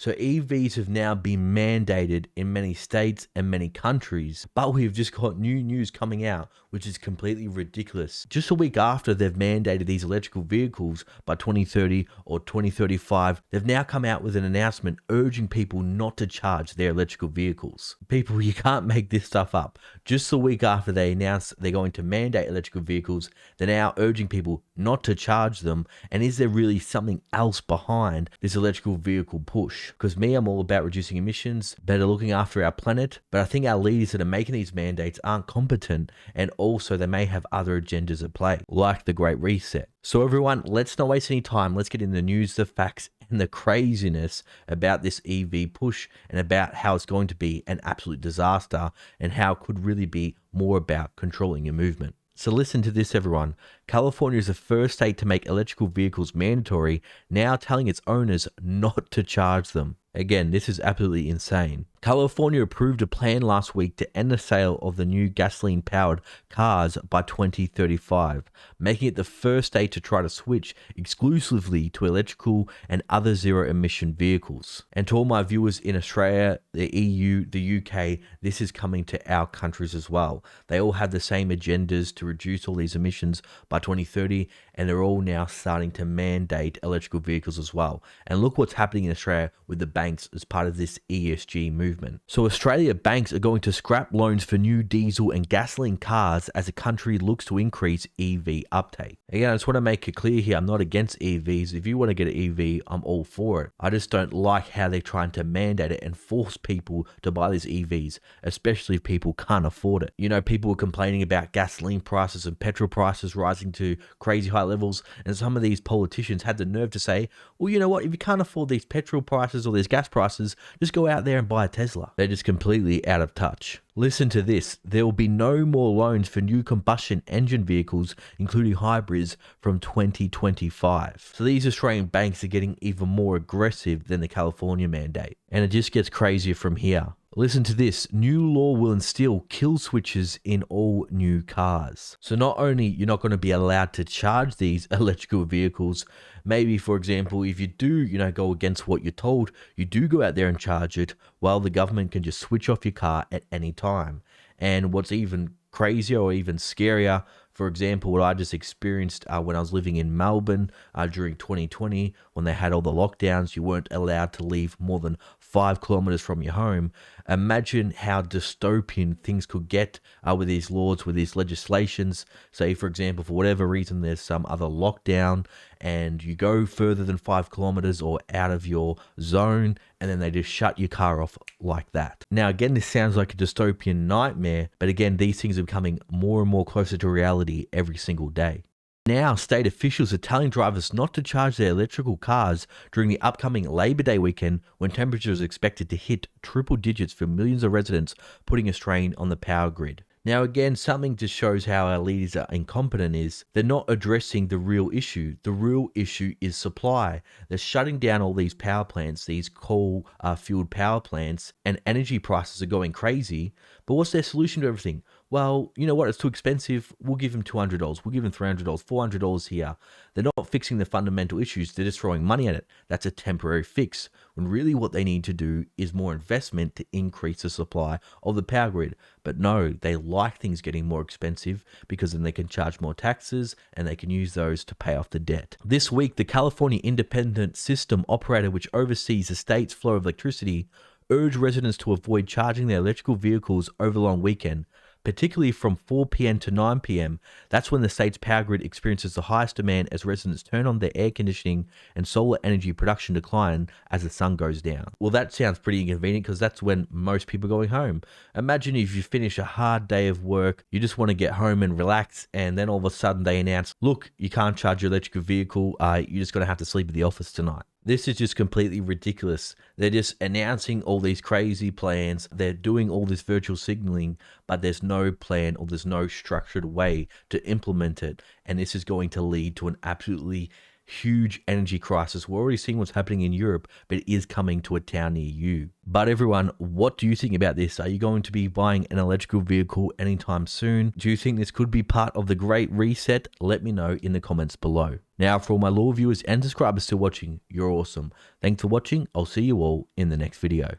So EVs have now been mandated in many states and many countries, but we've just got new news coming out, which is completely ridiculous. Just a week after they've mandated these electrical vehicles by 2030 or 2035, they've now come out with an announcement urging people not to charge their electrical vehicles. People, you can't make this stuff up. Just a week after they announced they're going to mandate electrical vehicles, they're now urging people not to charge them. And is there really something else behind this electrical vehicle push? Because me, I'm all about reducing emissions, better looking after our planet, but I think our leaders that are making these mandates aren't competent, and also they may have other agendas at play, like the Great Reset. So everyone, let's not waste any time. Let's get in the news, the facts, and the craziness about this EV push and about how it's going to be an absolute disaster and how it could really be more about controlling your movement. So listen to this, everyone. California is the first state to make electrical vehicles mandatory, now telling its owners not to charge them. Again, this is absolutely insane. California approved a plan last week to end the sale of the new gasoline-powered cars by 2035, making it the first state to try to switch exclusively to electrical and other zero-emission vehicles. And to all my viewers in Australia, the EU, the UK, this is coming to our countries as well. They all have the same agendas to reduce all these emissions by 2030, and they're all now starting to mandate electrical vehicles as well. And look what's happening in Australia with the banks as part of this ESG movement. So Australia banks are going to scrap loans for new diesel and gasoline cars as the country looks to increase EV uptake. Again, I just want to make it clear here, I'm not against EVs. If you want to get an EV, I'm all for it. I just don't like how they're trying to mandate it and force people to buy these EVs, especially if people can't afford it. You know, people were complaining about gasoline prices and petrol prices rising to crazy high levels, and some of these politicians had the nerve to say, well, you know what, if you can't afford these petrol prices or these gas prices, just go out there and buy a Tesla. They're just completely out of touch. Listen to this. There will be no more loans for new combustion engine vehicles, including hybrids, from 2025. So these Australian banks are getting even more aggressive than the California mandate. And it just gets crazier from here. Listen to this. New law will instill kill switches in all new cars. So not only you're not going to be allowed to charge these electrical vehicles, maybe, for example, if you do, go against what you're told, you do go out there and charge it, while the government can just switch off your car at any time. And what's even crazier or even scarier, for example, what I just experienced when I was living in Melbourne during 2020, when they had all the lockdowns, you weren't allowed to leave more than 5 kilometers from your home. Imagine how dystopian things could get with these laws, with these legislations. Say, for example, for whatever reason, there's some other lockdown and you go further than 5 kilometers or out of your zone, and then they just shut your car off like that. Now, again, this sounds like a dystopian nightmare, but again, these things are becoming more and more closer to reality every single day. Now, state officials are telling drivers not to charge their electrical cars during the upcoming Labor Day weekend, when temperatures are expected to hit triple digits for millions of residents, putting a strain on the power grid. Now, again, something just shows how our leaders are incompetent is they're not addressing the real issue. The real issue is supply. They're shutting down all these power plants, these coal-fueled power plants, and energy prices are going crazy. But what's their solution to everything? Well, you know what? It's too expensive. We'll give them $200. We'll give them $300, $400 here. They're not fixing the fundamental issues. They're just throwing money at it. That's a temporary fix. When really what they need to do is more investment to increase the supply of the power grid. But no, they like things getting more expensive because then they can charge more taxes and they can use those to pay off the debt. This week, the California Independent System Operator, which oversees the state's flow of electricity, urged residents to avoid charging their electrical vehicles over the long weekend, particularly from 4 p.m. to 9 p.m. That's when the state's power grid experiences the highest demand as residents turn on their air conditioning and solar energy production decline as the sun goes down. Well, that sounds pretty inconvenient because that's when most people are going home. Imagine if you finish a hard day of work, you just want to get home and relax, and then all of a sudden they announce, look, you can't charge your electric vehicle, you're just going to have to sleep at the office tonight. This is just completely ridiculous. They're just announcing all these crazy plans. They're doing all this virtual signaling, but there's no plan or there's no structured way to implement it. And this is going to lead to an absolutely huge energy crisis. We're already seeing what's happening in Europe, but it is coming to a town near you. But everyone, what do you think about this? Are you going to be buying an electrical vehicle anytime soon? Do you think this could be part of the Great Reset? Let me know in the comments below. Now, for all my loyal viewers and subscribers still watching, you're awesome. Thanks for watching. I'll see you all in the next video.